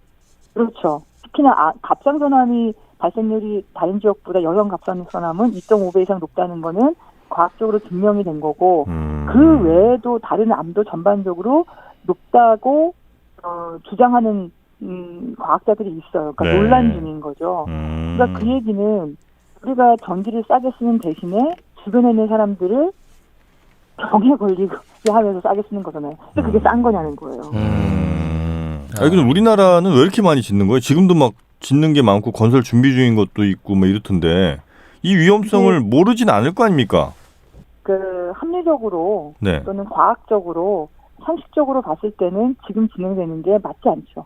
그렇죠. 특히나 갑상선암이 발생률이 다른 지역보다 여성 갑상선암은 2.5배 이상 높다는 거는 과학적으로 증명이 된 거고 그 외에도 다른 암도 전반적으로 높다고 주장하는 과학자들이 있어요. 그러니까 네. 논란 중인 거죠. 그러니까 그 얘기는 우리가 전기를 싸게 쓰는 대신에 주변에 있는 사람들을 병에 걸리게 하면서 싸게 쓰는 거잖아요. 근데 그게 싼 거냐는 거예요. 아니, 근데 우리나라는 왜 이렇게 많이 짓는 거예요? 지금도 막 짓는 게 많고 건설 준비 중인 것도 있고 뭐 이렇던데 이 위험성을 모르진 않을 거 아닙니까? 그 합리적으로 네. 또는 과학적으로 상식적으로 봤을 때는 지금 진행되는 게 맞지 않죠.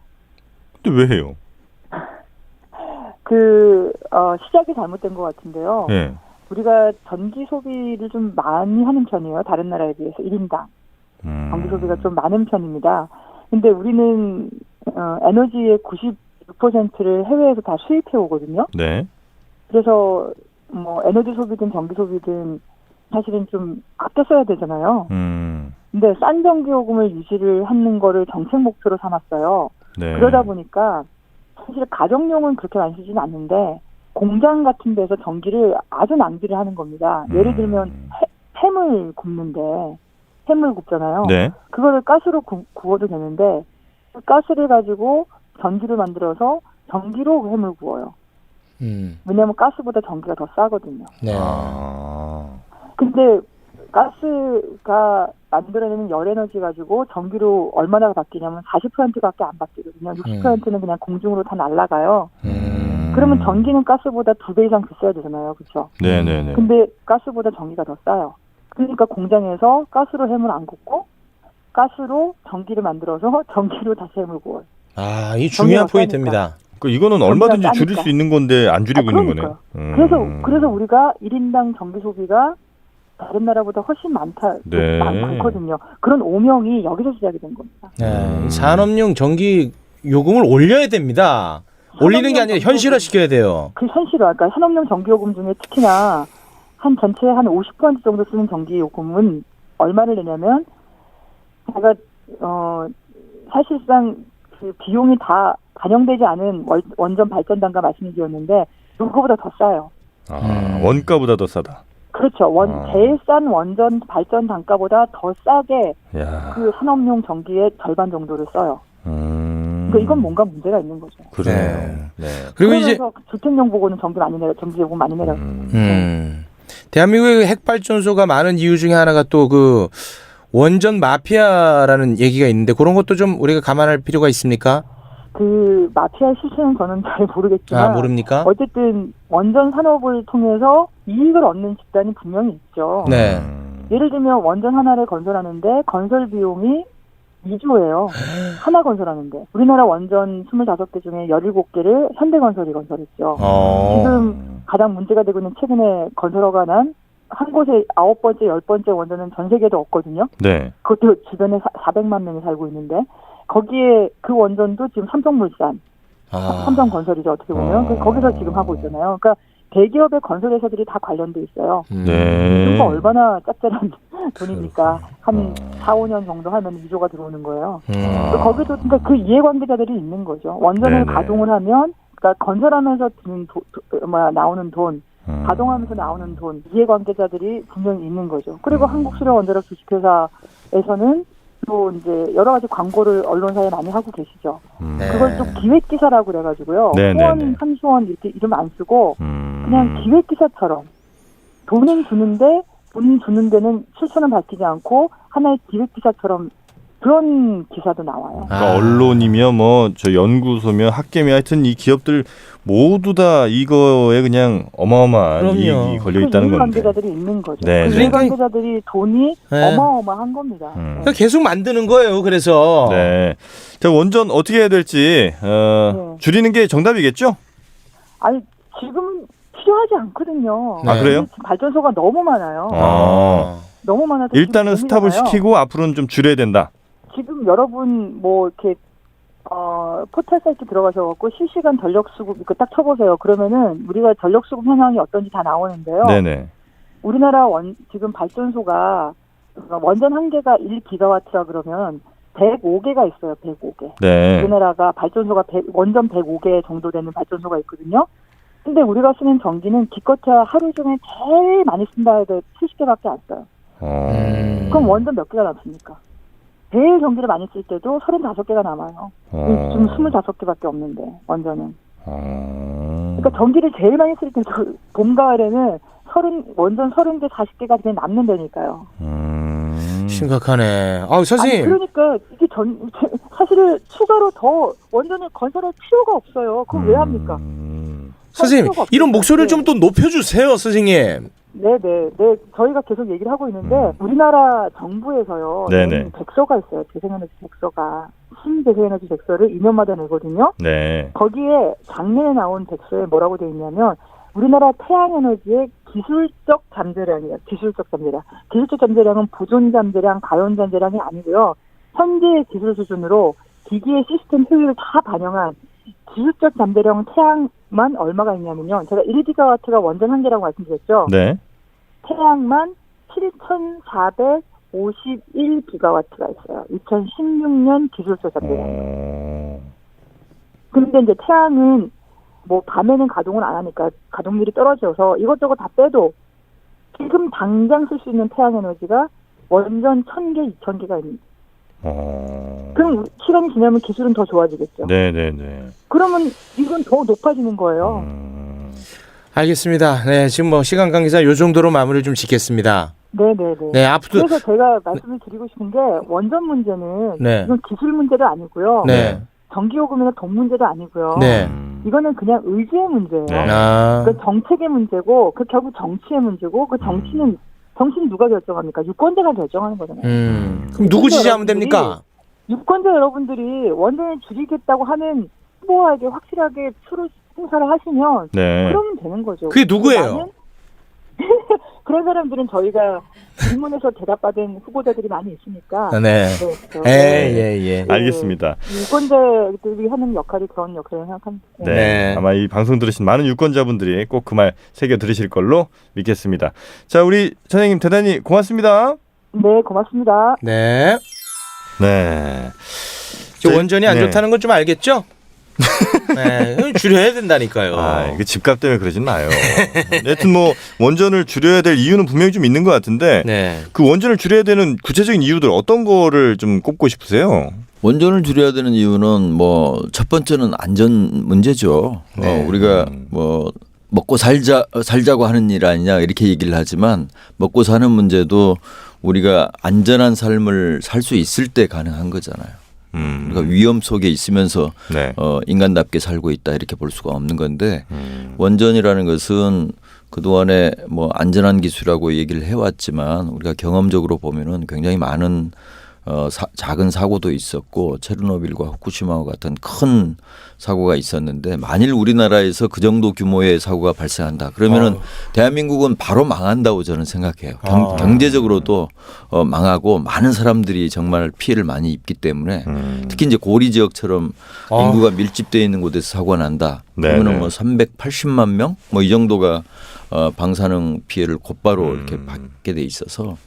근데 왜 해요? 시작이 잘못된 것 같은데요. 네. 우리가 전기 소비를 좀 많이 하는 편이에요. 다른 나라에 비해서 1인당. 전기 소비가 좀 많은 편입니다. 근데 우리는 에너지의 96%를 해외에서 다 수입해 오거든요. 네. 그래서 뭐 에너지 소비든 전기 소비든 사실은 좀 아껴 써야 되잖아요. 근데 싼 전기요금을 유지를 하는 거를 정책 목표로 삼았어요. 네. 그러다 보니까 사실 가정용은 그렇게 많이 쓰지는 않는데 공장 같은 데서 전기를 아주 낭비를 하는 겁니다. 예를 들면 햄을 굽는데 햄을 굽잖아요. 네. 그거를 가스로 구워도 되는데 그 가스를 가지고 전기를 만들어서 전기로 햄을 구워요. 왜냐하면 가스보다 전기가 더 싸거든요. 네. 근데 가스가 만들어내는 열에너지 가지고 전기로 얼마나 바뀌냐면 40%밖에 안 바뀌거든요. 60%는 그냥 공중으로 다 날아가요. 그러면 전기는 가스보다 2배 이상 비싸야 되잖아요. 그렇죠? 네네네. 근데 가스보다 전기가 더 싸요. 그러니까 공장에서 가스로 햄을 안 굽고 가스로 전기를 만들어서 전기로 다시 햄을 구워요. 이 중요한 포인트입니다. 그러니까 이거는 얼마든지 전기가 줄일 싸니까. 수 있는 건데 안 줄이고 있는 거네요. 그래서 우리가 1인당 전기 소비가 다른 나라보다 훨씬 네. 많거든요. 그런 오명이 여기서 시작이 된 겁니다. 네. 산업용 전기 요금을 올려야 됩니다. 올리는 게 아니라 현실화시켜야 돼요. 그 현실화. 그러니까 산업용 전기요금 중에 특히나 한 전체의 한 50% 정도 쓰는 전기요금은 얼마를 내냐면 제가 사실상 그 비용이 다 반영되지 않은 원전 발전 단가 말씀드렸는데 그거보다 더 싸요. 원가보다 더 싸다. 그렇죠. 제일 싼 원전 발전 단가보다 더 싸게 야. 그 산업용 전기의 절반 정도를 써요. 그러니까 이건 뭔가 문제가 있는 거죠. 그래요. 네. 그리고 이제 주택용 보고는 전기 요금 많이 내려. 대한민국의 핵발전소가 많은 이유 중에 하나가 또 그 원전 마피아라는 얘기가 있는데 그런 것도 좀 우리가 감안할 필요가 있습니까? 그 마피아 실체는 저는 잘 모르겠지만 모릅니까? 어쨌든 원전 산업을 통해서 이익을 얻는 집단이 분명히 있죠. 네. 예를 들면 원전 하나를 건설하는데 건설 비용이 2조예요. 하나 건설하는데. 우리나라 원전 25개 중에 17개를 현대건설이 건설했죠. 지금 가장 문제가 되고 있는 최근에 건설허가 난 한 곳에 9번째, 10번째 원전은 전 세계도 없거든요. 네. 그것도 주변에 400만 명이 살고 있는데 거기에 그 원전도 지금 삼성물산, 삼성건설이죠. 어떻게 보면. 거기서 지금 하고 있잖아요. 그러니까 대기업의 건설 회사들이 다 관련돼 있어요. 네. 그러니까 얼마나 짭짤한 돈입니까? 한 4, 5년 정도 하면 2조가 들어오는 거예요. 거기도 그러니까 그 이해관계자들이 있는 거죠. 원전을 네네. 가동을 하면 그러니까 건설하면서 드는 나오는 돈, 가동하면서 나오는 돈, 이해관계자들이 분명히 있는 거죠. 그리고 한국수력원자력 주식회사에서는 또 이제 여러 가지 광고를 언론사에 많이 하고 계시죠. 그걸 또 기획기사라고 그래가지고요. 후원, 한수원 이렇게 이름 안 쓰고 그냥 기획기사처럼 돈은 주는데 돈 주는 데는 실천은 밝히지 않고 하나의 기획기사처럼 그런 기사도 나와요. 그러니까 언론이며 뭐 저 연구소며 학계며 하여튼 이 기업들 모두 다 이거에 그냥 어마어마한 그럼요. 이익이 걸려 있다는 그 건데. 이해관계자들이 있는 거죠. 네, 그 네. 이해관계자들이 돈이 네. 어마어마한 겁니다. 그러니까 계속 만드는 거예요. 그래서 네. 자, 원전 어떻게 해야 될지 줄이는 게 정답이겠죠? 아니 지금은 필요하지 않거든요. 아, 그래요? 지금 발전소가 너무 많아요. 너무 많아서 일단은 지금 스탑을 고민이잖아요. 시키고 앞으로는 좀 줄여야 된다. 지금 여러분 뭐 이렇게 포털 사이트 들어가셔갖고 실시간 전력 수급 이거 딱 쳐보세요. 그러면은 우리가 전력 수급 현황이 어떤지 다 나오는데요. 네네. 우리나라 지금 발전소가 원전 한 개가 1기가와트라 그러면 105개가 있어요. 105개. 네. 우리나라가 발전소가 원전 105개 정도 되는 발전소가 있거든요. 근데 우리가 쓰는 전기는 기껏해야 하루 중에 제일 많이 쓴다 해도 70개밖에 안 써요. 그럼 원전 몇 개가 남습니까? 제일 전기를 많이 쓸 때도 35개가 남아요. 지금 25개밖에 없는데 원전은. 그러니까 전기를 제일 많이 쓸 때도 봄 가을에는 원전 30개 40개가 그냥 남는다니까요. 심각하네. 선생님. 아니, 그러니까 이게 사실은 추가로 더 원전을 건설할 필요가 없어요. 그걸 왜 합니까? 선생님 이런 목소리를 좀 더 높여주세요, 선생님. 네네. 저희가 계속 얘기를 하고 있는데 우리나라 정부에서요. 네네. 백서가 있어요. 재생에너지 백서가. 신재생에너지 백서를 2년마다 내거든요. 네. 거기에 작년에 나온 백서에 뭐라고 돼 있냐면 우리나라 태양에너지의 기술적 잠재량이에요. 기술적 잠재량은 보존 잠재량, 가용 잠재량이 아니고요. 현재의 기술 수준으로 기기의 시스템 효율을 다 반영한 기술적 잠재량은 태양만 얼마가 있냐면요. 제가 1기가와트가 원전 한 개라고 말씀드렸죠. 네. 태양만 7,451기가와트가 있어요. 2016년 기술적 잠재량. 근데 이제 태양은 뭐 밤에는 가동을 안 하니까 가동률이 떨어져서 이것저것 다 빼도 지금 당장 쓸 수 있는 태양에너지가 원전 1,000개, 2,000개가 있는. 그럼 시간이 지나면 기술은 더 좋아지겠죠. 네네네. 그러면 이건 더 높아지는 거예요. 알겠습니다. 네, 지금 뭐 시간 관계상 요 정도로 마무리를 좀 짓겠습니다. 네네네. 네, 앞으로 그래서 제가 말씀을 드리고 싶은 게 원전 문제는 네. 이건 기술 문제도 아니고요. 네. 전기요금이나 돈 문제도 아니고요. 네. 이거는 그냥 의지의 문제예요. 네. 그 정책의 문제고 그 결국 정치의 문제고 그 정치는 누가 결정합니까? 유권자가 결정하는 거잖아요. 그럼 누구 지지하면 됩니까? 유권자 여러분들이 원전을 줄이겠다고 하는 후보에게 확실하게 표를 행사를 하시면 네. 그러면 되는 거죠. 그게 누구예요? 그런 사람들은 저희가 질문에서 대답받은 후보자들이 많이 있으니까. 네. 예. 알겠습니다. 유권자들이 하는 역할이 그런 역할을 생각합니다. 네. 아마 이 방송 들으신 많은 유권자분들이 꼭 그 말 새겨 들으실 걸로 믿겠습니다. 자, 우리 선생님 대단히 고맙습니다. 네, 고맙습니다. 네. 네. 원전이 안 좋다는 건 좀 알겠죠? 네, 줄여야 된다니까요. 아, 이게 집값 때문에 그러진 마요. 여튼 뭐 원전을 줄여야 될 이유는 분명히 좀 있는 것 같은데 네. 그 원전을 줄여야 되는 구체적인 이유들 어떤 거를 좀 꼽고 싶으세요? 원전을 줄여야 되는 이유는 뭐 첫 번째는 안전 문제죠. 네. 우리가 뭐 먹고 살자고 하는 일 아니냐 이렇게 얘기를 하지만 먹고 사는 문제도 우리가 안전한 삶을 살 수 있을 때 가능한 거잖아요. 우리가 위험 속에 있으면서 네. 인간답게 살고 있다 이렇게 볼 수가 없는 건데 원전이라는 것은 그동안에 뭐 안전한 기술이라고 얘기를 해왔지만 우리가 경험적으로 보면은 굉장히 많은 작은 사고도 있었고 체르노빌과 후쿠시마와 같은 큰 사고가 있었는데 만일 우리나라에서 그 정도 규모의 사고가 발생한다 그러면은 대한민국은 바로 망한다고 저는 생각해요. 경제적으로도 망하고 많은 사람들이 정말 피해를 많이 입기 때문에 특히 이제 고리 지역처럼 인구가 밀집되어 있는 곳에서 사고가 난다. 그러면은 뭐 380만 명 뭐 이 정도가 방사능 피해를 곧바로 이렇게 받게 돼 있어서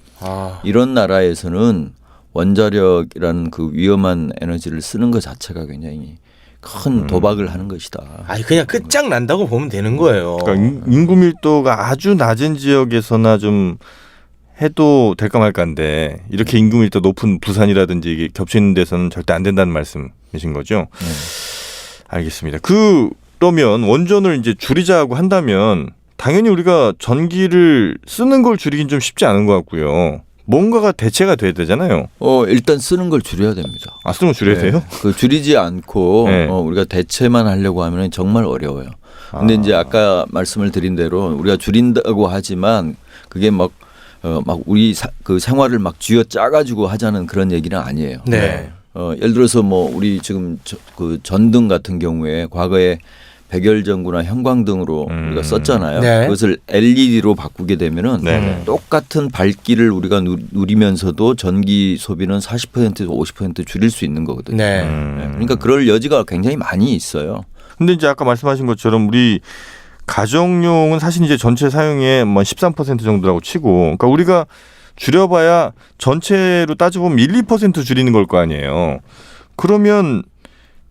이런 나라에서는 원자력이라는 그 위험한 에너지를 쓰는 것 자체가 굉장히 큰 도박을 하는 것이다. 아니 그냥 끝장 난다고 보면 되는 거예요. 그러니까 인구 밀도가 아주 낮은 지역에서나 좀 해도 될까 말까인데 이렇게 인구 밀도 높은 부산이라든지 이게 겹치는 데서는 절대 안 된다는 말씀이신 거죠? 알겠습니다. 그러면 원전을 이제 줄이자고 한다면 당연히 우리가 전기를 쓰는 걸 줄이긴 좀 쉽지 않은 것 같고요. 뭔가가 대체가 돼야 되잖아요. 일단 쓰는 걸 줄여야 됩니다. 아, 쓰는 걸 줄여야 돼요? 그 줄이지 않고 네. 우리가 대체만 하려고 하면 정말 어려워요. 근데 이제 아까 말씀을 드린 대로 우리가 줄인다고 하지만 그게 막 우리 그 생활을 막 쥐어 짜가지고 하자는 그런 얘기는 아니에요. 네. 예를 들어서 뭐 우리 지금 그 전등 같은 경우에 과거에 백열전구나 형광등으로 우리가 썼잖아요. 네. 그것을 LED로 바꾸게 되면은 네. 똑같은 밝기를 우리가 누리면서도 전기 소비는 40%에서 50% 줄일 수 있는 거거든요. 네. 그러니까 그럴 여지가 굉장히 많이 있어요. 근데 이제 아까 말씀하신 것처럼 우리 가정용은 사실 이제 전체 사용의 뭐 13% 정도라고 치고, 그러니까 우리가 줄여봐야 전체로 따져보면 1~2% 줄이는 걸 거 아니에요. 그러면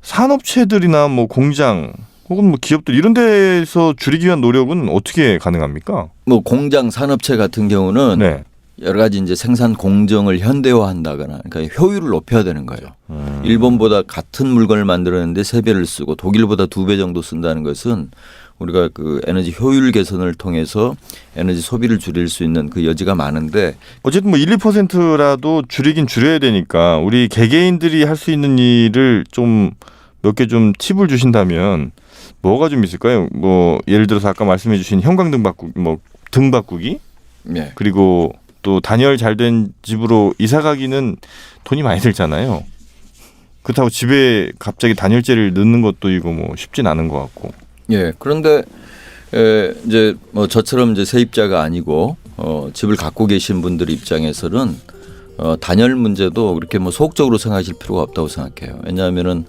산업체들이나 뭐 공장 혹은 뭐 기업들 이런 데서 줄이기 위한 노력은 어떻게 가능합니까? 뭐 공장 산업체 같은 경우는 네. 여러 가지 이제 생산 공정을 현대화한다거나 그러니까 효율을 높여야 되는 거예요. 일본보다 같은 물건을 만들었는데 3배를 쓰고 독일보다 2배 정도 쓴다는 것은 우리가 그 에너지 효율 개선을 통해서 에너지 소비를 줄일 수 있는 그 여지가 많은데 어쨌든 뭐 1~2%라도 줄이긴 줄여야 되니까 우리 개개인들이 할 수 있는 일을 좀 몇 개 좀 팁을 주신다면 뭐가 좀 있을까요? 뭐 예를 들어서 아까 말씀해 주신 형광등 바꾸기, 뭐 등 바꾸기, 네. 그리고 또 단열 잘 된 집으로 이사 가기는 돈이 많이 들잖아요. 그렇다고 집에 갑자기 단열재를 넣는 것도 이거 뭐 쉽진 않은 것 같고. 예. 그런데 이제 뭐 저처럼 이제 세입자가 아니고 집을 갖고 계신 분들 입장에서는 단열 문제도 그렇게 뭐 소극적으로 생각하실 필요가 없다고 생각해요. 왜냐하면은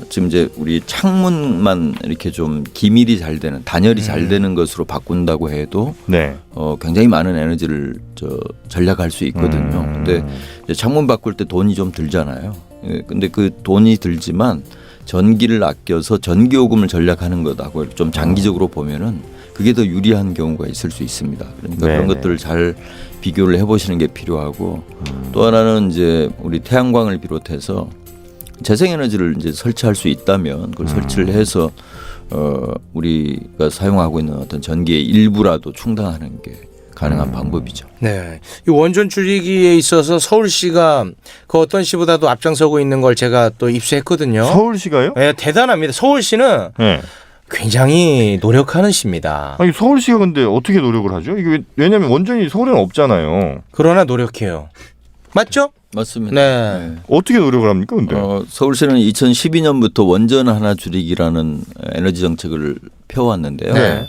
지금 이제 우리 창문만 이렇게 좀 기밀이 잘 되는 단열이 잘 되는 것으로 바꾼다고 해도 네. 굉장히 많은 에너지를 절약할 수 있거든요. 근데 이제 창문 바꿀 때 돈이 좀 들잖아요. 예, 근데 그 돈이 들지만 전기를 아껴서 전기요금을 절약하는 것하고 좀 장기적으로 보면은 그게 더 유리한 경우가 있을 수 있습니다. 그러니까 네네. 그런 것들을 잘 비교를 해보시는 게 필요하고 또 하나는 이제 우리 태양광을 비롯해서 재생에너지를 이제 설치할 수 있다면 그걸 설치를 해서 우리가 사용하고 있는 어떤 전기의 일부라도 충당하는 게 가능한 방법이죠. 네. 이 원전 줄이기에 있어서 서울시가 그 어떤 시보다도 앞장서고 있는 걸 제가 또 입수했거든요. 서울시가요? 네, 대단합니다. 서울시는 네. 굉장히 노력하는 시입니다. 아니 서울시가 근데 어떻게 노력을 하죠? 이게 왜냐하면 원전이 서울에는 없잖아요. 그러나 노력해요. 맞죠? 맞습니다. 네. 어떻게 노력을 합니까, 근데? 서울시는 2012년부터 원전 하나 줄이기라는 에너지 정책을 펴왔는데요. 네.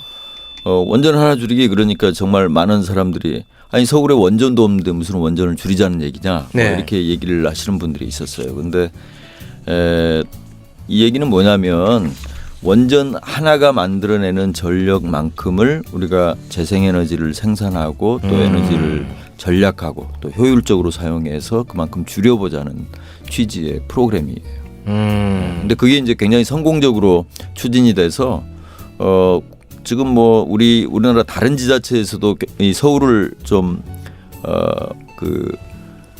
원전 하나 줄이기 그러니까 정말 많은 사람들이 아니 서울에 원전도 없는데 무슨 원전을 줄이자는 얘기냐 네. 뭐 이렇게 얘기를 하시는 분들이 있었어요. 그런데 이 얘기는 뭐냐면 원전 하나가 만들어내는 전력만큼을 우리가 재생에너지를 생산하고 또 에너지를 전략하고 또 효율적으로 사용해서 그만큼 줄여보자는 취지의 프로그램이에요. 근데 그게 이제 굉장히 성공적으로 추진이 돼서 지금 뭐 우리나라 다른 지자체에서도 이 서울을 좀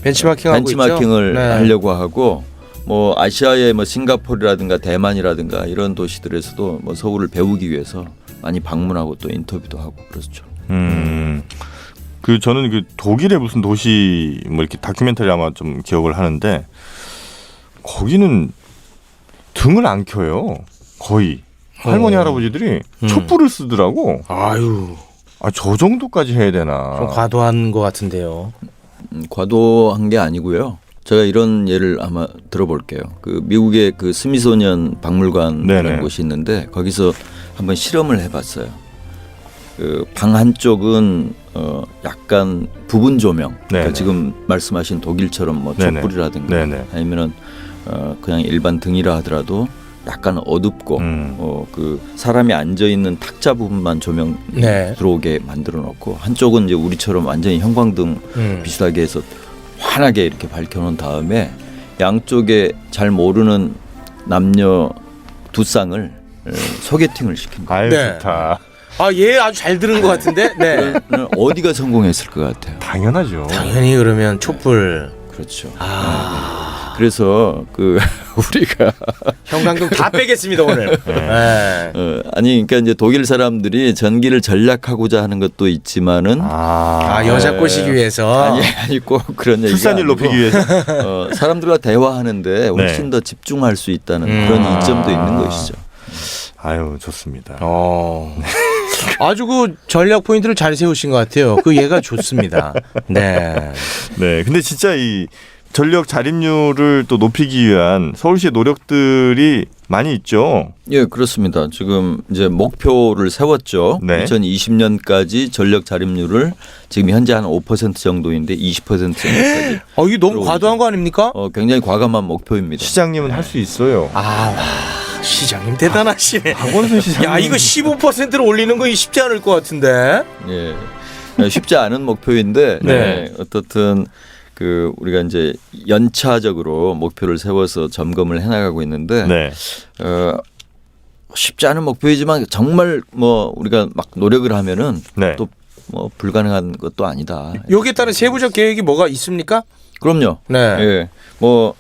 벤치마킹을 네. 하려고 하고 뭐 아시아의 뭐 싱가포르라든가 대만이라든가 이런 도시들에서도 뭐 서울을 배우기 위해서 많이 방문하고 또 인터뷰도 하고 그렇죠. 그 저는 그 독일의 무슨 도시 뭐 이렇게 다큐멘터리 아마 좀 기억을 하는데 거기는 등을 안 켜요. 거의 할머니 할아버지들이 촛불을 쓰더라고. 아유, 저 정도까지 해야 되나? 좀 과도한 것 같은데요. 과도한 게 아니고요. 제가 이런 예를 아마 들어볼게요. 그 미국의 그 스미소니언 박물관이라는 곳이 있는데 거기서 한번 실험을 해봤어요. 그 방 한쪽은 약간 부분 조명, 그러니까 지금 말씀하신 독일처럼 뭐 촛불이라든가 아니면은 그냥 일반 등이라 하더라도 약간 어둡고 그 사람이 앉아 있는 탁자 부분만 조명 들어오게 만들어 놓고 한쪽은 이제 우리처럼 완전히 형광등 비슷하게 해서 환하게 이렇게 밝혀놓은 다음에 양쪽에 잘 모르는 남녀 두 쌍을 소개팅을 시킨 거예요. 아유 좋다. 얘 아주 잘 들은 것 같은데. 네. 어디가 성공했을 것 같아요? 당연하죠. 당연히 그러면 촛불. 그렇죠. 그래서 그 우리가 형광등 다 빼겠습니다 오늘. 아니 그러니까 이제 독일 사람들이 전기를 절약하고자 하는 것도 있지만은 여자 꼬시기 위해서 아니 꼭 그런 얘기가 출산율 높이기 위해서 사람들과 대화하는데 훨씬 더 집중할 수 있다는 그런 이점도 있는 것이죠. 아유 좋습니다. 아주 그 전략 포인트를 잘 세우신 것 같아요. 그 예가 좋습니다. 네. 네, 근데 진짜 이 전력 자립률을 또 높이기 위한 서울시의 노력들이 많이 있죠. 예, 그렇습니다. 지금 이제 목표를 세웠죠. 2020년까지 전력 자립률을 지금 현재 한 5% 정도인데 20% 정도까지. 이게 너무 과도한 거 아닙니까? 굉장히 과감한 목표입니다. 시장님은 할 수 있어요. 시장님 대단하시네. 박원순 시장님. 야, 이거 15%를 올리는 거 쉽지 않을 것 같은데. 예, 쉽지 않은 목표인데 어떻든 그 우리가 이제 연차적으로 목표를 세워서 점검을 해나가고 있는데 쉽지 않은 목표이지만 정말 뭐 우리가 막 노력을 하면은 또 뭐 불가능한 것도 아니다. 여기에 따른 세부적 계획이 뭐가 있습니까? 그럼요. 예, 뭐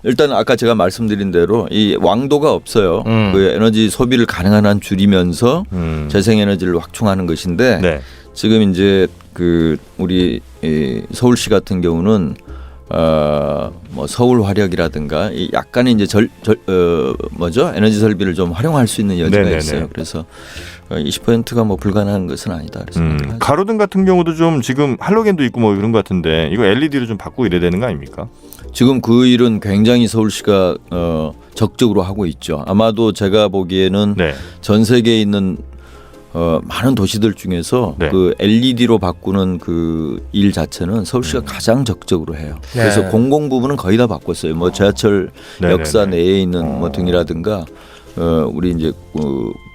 일단 아까 제가 말씀드린 대로 이 왕도가 없어요. 그 에너지 소비를 가능한 한 줄이면서 재생에너지를 확충하는 것인데 지금 이제 그 우리 서울시 같은 경우는 뭐 서울 화력이라든가 이 약간의 이제 에너지 설비를 좀 활용할 수 있는 여지가 있어요. 그래서 20%가 뭐 불가능한 것은 아니다. 그래서 가로등 같은 경우도 좀 지금 할로겐도 있고 뭐 그런 것 같은데 이거 LED로 좀 바꾸고 이래야 되는 거 아닙니까? 지금 그 일은 굉장히 서울시가 적극적으로 하고 있죠. 아마도 제가 보기에는 전 세계에 있는 많은 도시들 중에서 그 LED로 바꾸는 그 일 자체는 서울시가 가장 적극적으로 해요. 그래서 공공 부분은 거의 다 바꿨어요. 뭐 지하철 역사 내에 있는 뭐 등이라든가 우리 이제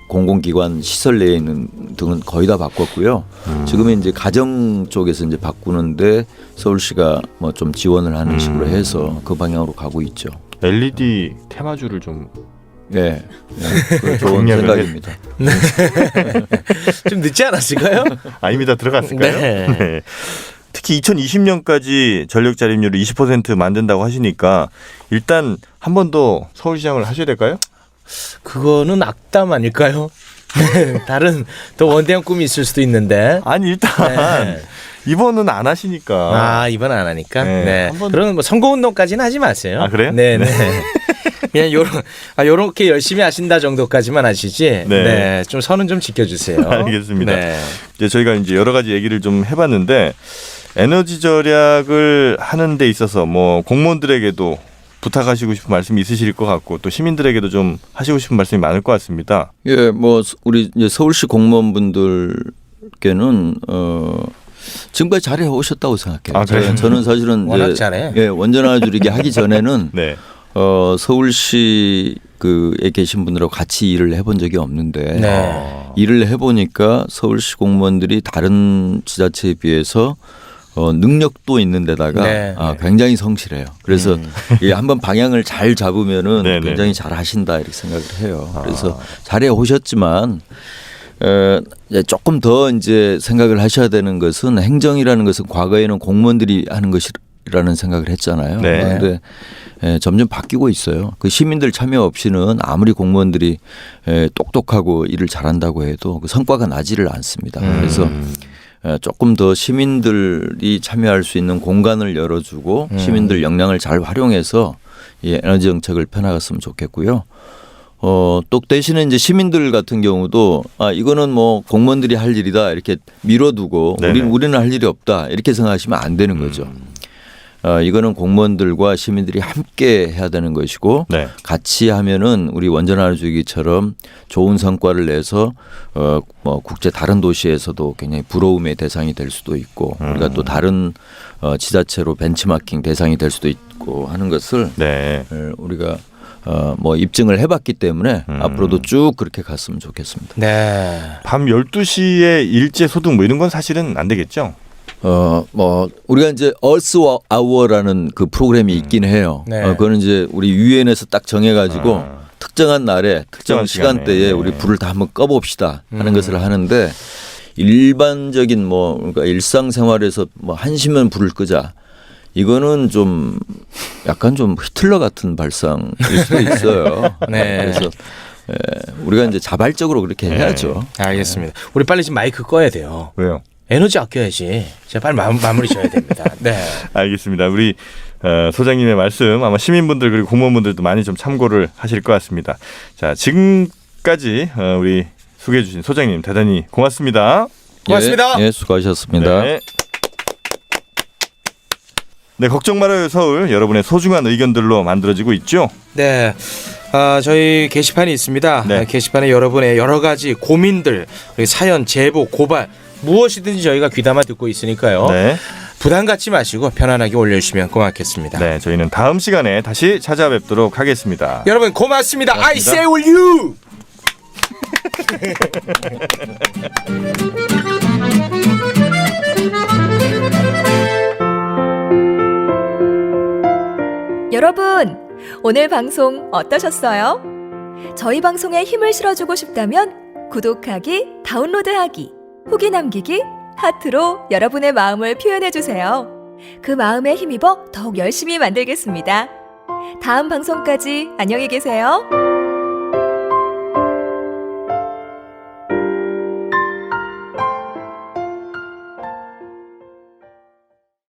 공공기관 시설 내에 있는 등은 거의 다 바꿨고요. 지금은 이제 가정 쪽에서 이제 바꾸는데 서울시가 뭐 좀 지원을 하는 식으로 해서 그 방향으로 가고 있죠. LED 테마주를 좀 좋은 생각입니다. 좀 늦지 않았을까요? 아닙니다. 들어갔을까요? 특히 2020년까지 전력 자립률을 20% 만든다고 하시니까 일단 한 번 더 서울시장을 하셔야 될까요? 그거는 악담 아닐까요? 다른 더 원대한 꿈이 있을 수도 있는데. 아니 일단 이번은 안 하시니까. 이번 안 하니까. 한번... 그러면 뭐 선거운동까지는 하지 마세요. 그래요? 네네. 그냥 요렇게 열심히 하신다 정도까지만 하시지. 좀 선은 좀 지켜주세요. 알겠습니다. 이제 저희가 이제 여러 가지 얘기를 좀 해봤는데 에너지 절약을 하는 데 있어서 뭐 공무원들에게도 부탁하시고 싶은 말씀이 있으실 것 같고 또 시민들에게도 좀 하시고 싶은 말씀이 많을 것 같습니다. 예, 뭐 우리 이제 서울시 공무원분들께는 지금까지 잘해 오셨다고 생각해요. 저는 사실은 워낙 잘해. 원전화 줄이기 하기 전에는 서울시에 계신 분들하고 같이 일을 해본 적이 없는데 일을 해보니까 서울시 공무원들이 다른 지자체에 비해서 능력도 있는데다가 네. 굉장히 성실해요. 그래서 예, 한번 방향을 잘 잡으면은 네, 굉장히 잘 하신다 이렇게 생각을 해요. 그래서 잘해 오셨지만 이제 조금 더 이제 생각을 하셔야 되는 것은 행정이라는 것은 과거에는 공무원들이 하는 것이라는 생각을 했잖아요. 네. 그런데 점점 바뀌고 있어요. 그 시민들 참여 없이는 아무리 공무원들이 똑똑하고 일을 잘한다고 해도 그 성과가 나지를 않습니다. 그래서 조금 더 시민들이 참여할 수 있는 공간을 열어주고 시민들 역량을 잘 활용해서 이 에너지 정책을 펴나갔으면 좋겠고요. 또 대신에 이제 시민들 같은 경우도 이거는 뭐 공무원들이 할 일이다 이렇게 미뤄두고 우리는 할 일이 없다 이렇게 생각하시면 안 되는 거죠. 이거는 공무원들과 시민들이 함께 해야 되는 것이고 네. 같이 하면은 우리 원전하루주기처럼 좋은 성과를 내서 뭐 국제 다른 도시에서도 굉장히 부러움의 대상이 될 수도 있고 우리가 또 다른 지자체로 벤치마킹 대상이 될 수도 있고 하는 것을 네. 우리가 뭐 입증을 해봤기 때문에 앞으로도 쭉 그렇게 갔으면 좋겠습니다. 네. 밤 12시에 일제 소득 뭐 이런 건 사실은 안 되겠죠? 뭐 우리가 이제 Earth Hour라는 그 프로그램이 있긴 해요. 네. 그거는 이제 우리 유엔에서 딱 정해가지고 특정한 날에 특정한 시간대에 시간에. 우리 불을 다 한번 꺼봅시다 하는 것을 하는데 일반적인 뭐 그러니까 일상생활에서 뭐 한시면 불을 끄자. 이거는 좀 약간 좀 히틀러 같은 발상일 수도 있어요. 네. 그래서 우리가 이제 자발적으로 그렇게 해야죠. 알겠습니다. 우리 빨리 지금 마이크 꺼야 돼요. 왜요? 에너지 아껴야지. 자, 빨리 마무리 져야 됩니다. 네. 알겠습니다. 우리 소장님의 말씀 아마 시민분들 그리고 공무원분들도 많이 좀 참고를 하실 것 같습니다. 자, 지금까지 우리 소개해 주신 소장님 대단히 고맙습니다. 고맙습니다. 예, 수고하셨습니다. 네. 네, 걱정 말아요 서울 여러분의 소중한 의견들로 만들어지고 있죠. 네. 저희 게시판이 있습니다. 네. 게시판에 여러분의 여러 가지 고민들, 그리고 사연, 제보, 고발 무엇이든지 저희가 귀담아 듣고 있으니까요. 네. 부담 갖지 마시고 편안하게 올려주시면 고맙겠습니다. 네, 저희는 다음 시간에 다시 찾아뵙도록 하겠습니다. 여러분 고맙습니다. I say 고맙습니다. will you. 여러분, 오늘 방송 어떠셨어요? 저희 방송에 힘을 실어주고 싶다면 구독하기, 다운로드하기, 후기 남기기, 하트로 여러분의 마음을 표현해주세요. 그 마음에 힘입어 더욱 열심히 만들겠습니다. 다음 방송까지 안녕히 계세요.